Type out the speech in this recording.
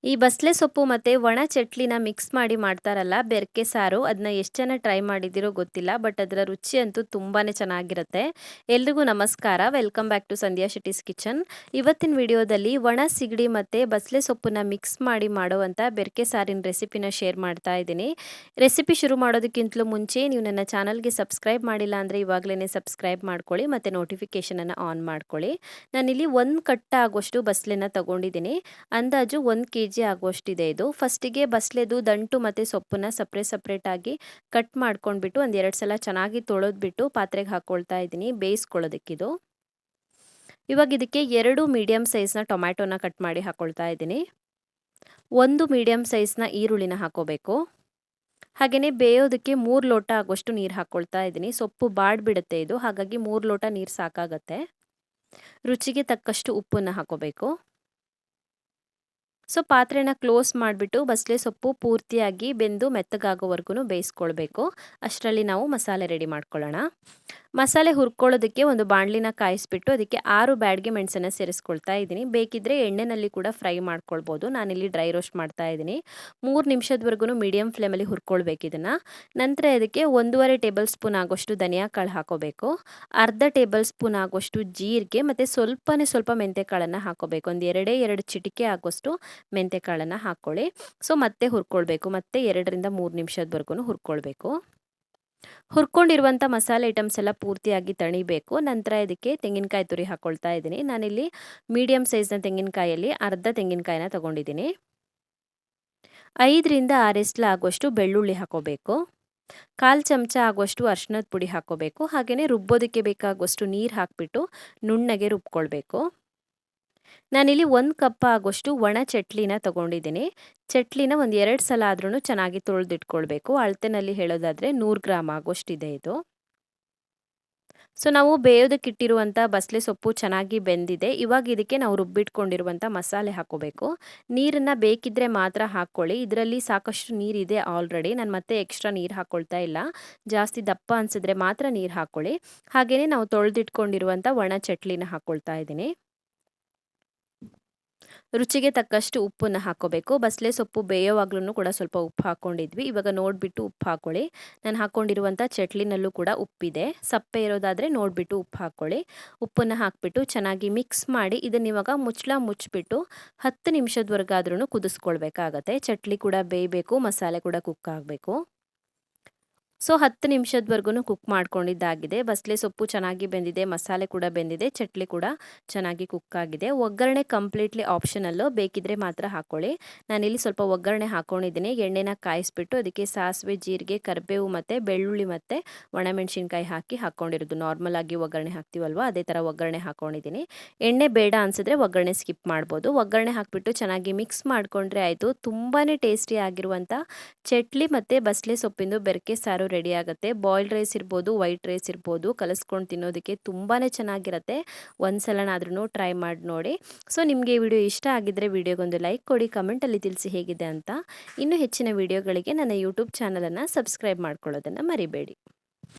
ಈ ಬಸಳೆ ಸೊಪ್ಪು ಮತ್ತು ಒಣ ಚಟ್ಲಿನ ಮಿಕ್ಸ್ ಮಾಡಿ ಮಾಡ್ತಾರಲ್ಲ ಬೆರಕೆ ಸಾರು, ಅದನ್ನ ಎಷ್ಟು ಜನ ಟ್ರೈ ಮಾಡಿದ್ದೀರೋ ಗೊತ್ತಿಲ್ಲ. ಬಟ್ ಅದರ ರುಚಿ ಅಂತೂ ತುಂಬಾ ಚೆನ್ನಾಗಿರುತ್ತೆ. ಎಲ್ರಿಗೂ ನಮಸ್ಕಾರ, welcome back to Sandhya Shetty's kitchen. ಇವತ್ತಿನ ವಿಡಿಯೋದಲ್ಲಿ ಒಣ ಸಿಗಡಿ ಮತ್ತು ಬಸಳೆ ಸೊಪ್ಪನ್ನ ಮಿಕ್ಸ್ ಮಾಡಿ ಮಾಡುವಂಥ ಬೆರಕೆ ಸಾರಿನ ರೆಸಿಪಿನ ಶೇರ್ ಮಾಡ್ತಾ ಇದ್ದೀನಿ. ರೆಸಿಪಿ ಶುರು ಮಾಡೋದಕ್ಕಿಂತಲೂ ಮುಂಚೆ ನೀವು ನನ್ನ ಚಾನಲ್ಗೆ ಸಬ್ಸ್ಕ್ರೈಬ್ ಮಾಡಿಲ್ಲ ಅಂದರೆ ಇವಾಗಲೇ ಸಬ್ಸ್ಕ್ರೈಬ್ ಮಾಡ್ಕೊಳ್ಳಿ ಮತ್ತು ನೋಟಿಫಿಕೇಷನನ್ನು ಆನ್ ಮಾಡ್ಕೊಳ್ಳಿ. ನಾನಿಲ್ಲಿ 1 ಕಟ್ಟ ಆಗೋಷ್ಟು ಬಸಳೆನ ತಗೊಂಡಿದ್ದೀನಿ. ಅಂದಾಜು 1 kg ಆಗುವಷ್ಟಿದೆ ಇದು. ಫಸ್ಟಿಗೆ ಬಸಳೆದು ದಂಟು ಮತ್ತು ಸೊಪ್ಪನ್ನ ಸಪ್ರೇಟಾಗಿ ಕಟ್ ಮಾಡ್ಕೊಂಡ್ಬಿಟ್ಟು ಒಂದು 2 ಸಲ ಚೆನ್ನಾಗಿ ತೊಳೆದ್ಬಿಟ್ಟು ಪಾತ್ರೆಗೆ ಹಾಕ್ಕೊಳ್ತಾ ಇದ್ದೀನಿ ಬೇಯಿಸ್ಕೊಳ್ಳೋದಕ್ಕಿದು. ಇವಾಗ ಇದಕ್ಕೆ 2 ಮೀಡಿಯಮ್ ಸೈಜ್ನ ಟೊಮ್ಯಾಟೋನ ಕಟ್ ಮಾಡಿ ಹಾಕ್ಕೊಳ್ತಾ ಇದ್ದೀನಿ. 1 ಮೀಡಿಯಮ್ ಸೈಜ್ನ ಈರುಳ್ಳಿನ ಹಾಕೋಬೇಕು. ಹಾಗೆಯೇ ಬೇಯೋದಕ್ಕೆ 3 ಲೋಟ ಆಗುವಷ್ಟು ನೀರು ಹಾಕ್ಕೊಳ್ತಾ ಇದ್ದೀನಿ. ಸೊಪ್ಪು ಬಾಡ್ಬಿಡುತ್ತೆ ಇದು, ಹಾಗಾಗಿ 3 ಲೋಟ ನೀರು ಸಾಕಾಗತ್ತೆ. ರುಚಿಗೆ ತಕ್ಕಷ್ಟು ಉಪ್ಪನ್ನು ಹಾಕೋಬೇಕು. ಸೊ ಪಾತ್ರೆನ ಕ್ಲೋಸ್ ಮಾಡಿಬಿಟ್ಟು ಬಸಳೆ ಸೊಪ್ಪು ಪೂರ್ತಿಯಾಗಿ ಬೆಂದು ಮೆತ್ತಗಾಗೋವರೆಗೂ ಬೇಯಿಸ್ಕೊಳ್ಬೇಕು. ಅಷ್ಟರಲ್ಲಿ ನಾವು ಮಸಾಲೆ ರೆಡಿ ಮಾಡ್ಕೊಳ್ಳೋಣ. ಮಸಾಲೆ ಹುರ್ಕೊಳ್ಳೋದಕ್ಕೆ ಒಂದು ಬಾಣಲಿನ ಕಾಯಿಸ್ಬಿಟ್ಟು ಅದಕ್ಕೆ 6 ಬ್ಯಾಡಗೆ ಮೆಣಸನ್ನು ಸೇರಿಸ್ಕೊಳ್ತಾ ಇದ್ದೀನಿ. ಬೇಕಿದ್ದರೆ ಎಣ್ಣೆಯಲ್ಲಿ ಕೂಡ ಫ್ರೈ ಮಾಡ್ಕೊಳ್ಬೋದು. ನಾನಿಲ್ಲಿ ಡ್ರೈ ರೋಸ್ಟ್ ಮಾಡ್ತಾ ಇದ್ದೀನಿ. 3 ನಿಮಿಷದವರೆಗೂ ಮೀಡಿಯಮ್ ಫ್ಲೇಮಲ್ಲಿ ಹುರ್ಕೊಳ್ಬೇಕು ಇದನ್ನು. ನಂತರ ಇದಕ್ಕೆ 1.5 ಟೇಬಲ್ ಸ್ಪೂನ್ ಆಗೋಷ್ಟು ಧನಿಯಾ ಕಾಳು ಹಾಕೋಬೇಕು. ಅರ್ಧ ಟೇಬಲ್ ಸ್ಪೂನ್ ಆಗೋಷ್ಟು ಜೀರಿಗೆ ಮತ್ತು ಸ್ವಲ್ಪ ಮೆಂತ್ಯಕಾಳನ್ನು ಹಾಕೋಬೇಕು. ಒಂದು 2 ಚಿಟಿಕೆ ಆಗೋಷ್ಟು ಮೆಂತ್ಯಕಾಳನ್ನು ಹಾಕ್ಕೊಳ್ಳಿ. ಸೊ ಮತ್ತೆ ಹುರ್ಕೊಳ್ಬೇಕು. ಮತ್ತೆ 2ರಿಂದ 3 ನಿಮಿಷದವರೆಗೂ ಹುರ್ಕೊಳ್ಬೇಕು. ಹುರ್ಕೊಂಡಿರುವಂಥ ಮಸಾಲೆ ಐಟಮ್ಸ್ ಎಲ್ಲ ಪೂರ್ತಿಯಾಗಿ ತಣಿಬೇಕು. ನಂತರ ಇದಕ್ಕೆ ತೆಂಗಿನಕಾಯಿ ತುರಿ ಹಾಕ್ಕೊಳ್ತಾ ಇದ್ದೀನಿ. ನಾನಿಲ್ಲಿ ಮೀಡಿಯಮ್ ಸೈಜ್ನ ತೆಂಗಿನಕಾಯಲ್ಲಿ ಅರ್ಧ ತೆಂಗಿನಕಾಯಿನ ತಗೊಂಡಿದ್ದೀನಿ. 5ರಿಂದ 6 ಎಸ್ಲು ಆಗುವಷ್ಟು ಬೆಳ್ಳುಳ್ಳಿ ಹಾಕೋಬೇಕು. 1/4 ಚಮಚ ಆಗುವಷ್ಟು ಅರಿಶಿಣದ ಪುಡಿ ಹಾಕೋಬೇಕು. ಹಾಗೆಯೇ ರುಬ್ಬೋದಕ್ಕೆ ಬೇಕಾಗುವಷ್ಟು ನೀರು ಹಾಕಿಬಿಟ್ಟು ನುಣ್ಣಗೆ ರುಬ್ಕೊಳ್ಬೇಕು. ನಾನಿಲ್ಲಿ 1 ಕಪ್ ಆಗೋಷ್ಟು ಒಣ ಚಟ್ಲಿನ ತಗೊಂಡಿದ್ದೀನಿ. ಚಟ್ಲಿನ ಒಂದು 2 ಸಲ ಆದ್ರೂ ಚೆನ್ನಾಗಿ ತೊಳೆದಿಟ್ಕೊಳ್ಬೇಕು. ಅಳತೆನಲ್ಲಿ ಹೇಳೋದಾದರೆ 100 ಗ್ರಾಮ್ ಆಗೋಷ್ಟಿದೆ ಇದು. ಸೊ ನಾವು ಬೇಯೋದಕ್ಕಿಟ್ಟಿರುವಂಥ ಬಸಳೆ ಸೊಪ್ಪು ಚೆನ್ನಾಗಿ ಬೆಂದಿದೆ. ಇವಾಗ ಇದಕ್ಕೆ ನಾವು ರುಬ್ಬಿಟ್ಕೊಂಡಿರುವಂಥ ಮಸಾಲೆ ಹಾಕೋಬೇಕು. ನೀರನ್ನು ಬೇಕಿದ್ದರೆ ಮಾತ್ರ ಹಾಕ್ಕೊಳ್ಳಿ. ಇದರಲ್ಲಿ ಸಾಕಷ್ಟು ನೀರಿದೆ ಆಲ್ರೆಡಿ. ನಾನು ಮತ್ತೆ ಎಕ್ಸ್ಟ್ರಾ ನೀರು ಹಾಕ್ಕೊಳ್ತಾ ಇಲ್ಲ. ಜಾಸ್ತಿ ದಪ್ಪ ಅನಿಸಿದ್ರೆ ಮಾತ್ರ ನೀರು ಹಾಕ್ಕೊಳ್ಳಿ. ಹಾಗೆಯೇ ನಾವು ತೊಳೆದಿಟ್ಕೊಂಡಿರುವಂಥ ಒಣ ಚಟ್ಲಿನ ಹಾಕ್ಕೊಳ್ತಾ ಇದ್ದೀನಿ. ರುಚಿಗೆ ತಕ್ಕಷ್ಟು ಉಪ್ಪನ್ನು ಹಾಕೋಬೇಕು. ಬಸಳೆ ಸೊಪ್ಪು ಬೇಯೋವಾಗ್ಲೂ ಕೂಡ ಸ್ವಲ್ಪ ಉಪ್ಪು ಹಾಕ್ಕೊಂಡಿದ್ವಿ. ಇವಾಗ ನೋಡಿಬಿಟ್ಟು ಉಪ್ಪು ಹಾಕ್ಕೊಳ್ಳಿ. ನಾನು ಹಾಕ್ಕೊಂಡಿರುವಂಥ ಚಟ್ಲಿನಲ್ಲೂ ಕೂಡ ಉಪ್ಪಿದೆ. ಸಪ್ಪೆ ಇರೋದಾದರೆ ನೋಡಿಬಿಟ್ಟು ಉಪ್ಪು ಹಾಕ್ಕೊಳ್ಳಿ. ಉಪ್ಪನ್ನು ಹಾಕಿಬಿಟ್ಟು ಚೆನ್ನಾಗಿ ಮಿಕ್ಸ್ ಮಾಡಿ ಇದನ್ನ ಇವಾಗ ಮುಚ್ಚಿಬಿಟ್ಟು 10 ನಿಮಿಷದವರೆಗಾದ್ರೂ ಕುದಿಸ್ಕೊಳ್ಬೇಕಾಗತ್ತೆ. ಚಟ್ಲಿ ಕೂಡ ಬೇಯಬೇಕು, ಮಸಾಲೆ ಕೂಡ ಕುಕ್ ಆಗಬೇಕು. ಸೊ 10 ನಿಮಿಷದವರೆಗೂ ಕುಕ್ ಮಾಡ್ಕೊಂಡಿದ್ದಾಗಿದೆ. ಬಸಳೆ ಸೊಪ್ಪು ಚೆನ್ನಾಗಿ ಬೆಂದಿದೆ, ಮಸಾಲೆ ಕೂಡ ಬೆಂದಿದೆ, ಚಟ್ಲಿ ಕೂಡ ಚೆನ್ನಾಗಿ ಕುಕ್ ಆಗಿದೆ. ಒಗ್ಗರಣೆ ಕಂಪ್ಲೀಟ್ಲಿ ಆಪ್ಷನಲ್ಲು, ಬೇಕಿದ್ರೆ ಮಾತ್ರ ಹಾಕ್ಕೊಳ್ಳಿ. ನಾನಿಲ್ಲಿ ಸ್ವಲ್ಪ ಒಗ್ಗರಣೆ ಹಾಕ್ಕೊಂಡಿದ್ದೀನಿ. ಎಣ್ಣೆನ ಕಾಯಿಸ್ಬಿಟ್ಟು ಅದಕ್ಕೆ ಸಾಸಿವೆ, ಜೀರಿಗೆ, ಕರಿಬೇವು ಮತ್ತು ಬೆಳ್ಳುಳ್ಳಿ ಮತ್ತು ಒಣಮೆಣಸಿನ್ಕಾಯಿ ಹಾಕ್ಕೊಂಡಿರೋದು. ನಾರ್ಮಲ್ ಆಗಿ ಒಗ್ಗರಣೆ ಹಾಕ್ತೀವಲ್ವ ಅದೇ ಥರ ಒಗ್ಗರಣೆ ಹಾಕ್ಕೊಂಡಿದ್ದೀನಿ. ಎಣ್ಣೆ ಬೇಡ ಅನಿಸಿದ್ರೆ ಒಗ್ಗರಣೆ ಸ್ಕಿಪ್ ಮಾಡ್ಬೋದು. ಒಗ್ಗರಣೆ ಹಾಕಿಬಿಟ್ಟು ಚೆನ್ನಾಗಿ ಮಿಕ್ಸ್ ಮಾಡಿಕೊಂಡ್ರೆ ಆಯಿತು. ತುಂಬಾ ಟೇಸ್ಟಿ ಆಗಿರುವಂಥ ಚಟ್ಲಿ ಮತ್ತು ಬಸಳೆ ಸೊಪ್ಪಿಂದು ಬೆರಕೆ ಸಾರು ರೆಡಿ ಆಗುತ್ತೆ. ಬಾಯ್ಲ್ಡ್ ರೈಸ್ ಇರ್ಬೋದು, ವೈಟ್ ರೈಸ್ ಇರ್ಬೋದು, ಕಲಿಸ್ಕೊಂಡು ತಿನ್ನೋದಕ್ಕೆ ತುಂಬಾ ಚೆನ್ನಾಗಿರುತ್ತೆ. ಒಂದ್ಸಲನಾದ್ರೂ ಟ್ರೈ ಮಾಡಿ ನೋಡಿ. ಸೊ ನಿಮಗೆ ಈ ವಿಡಿಯೋ ಇಷ್ಟ ಆಗಿದ್ದರೆ ವಿಡಿಯೋಗೊಂದು ಲೈಕ್ ಕೊಡಿ, ಕಮೆಂಟಲ್ಲಿ ತಿಳಿಸಿ ಹೇಗಿದೆ ಅಂತ. ಇನ್ನೂ ಹೆಚ್ಚಿನ ವಿಡಿಯೋಗಳಿಗೆ ನನ್ನ ಯೂಟ್ಯೂಬ್ ಚಾನಲನ್ನು ಸಬ್ಸ್ಕ್ರೈಬ್ ಮಾಡ್ಕೊಳ್ಳೋದನ್ನು ಮರಿಬೇಡಿ.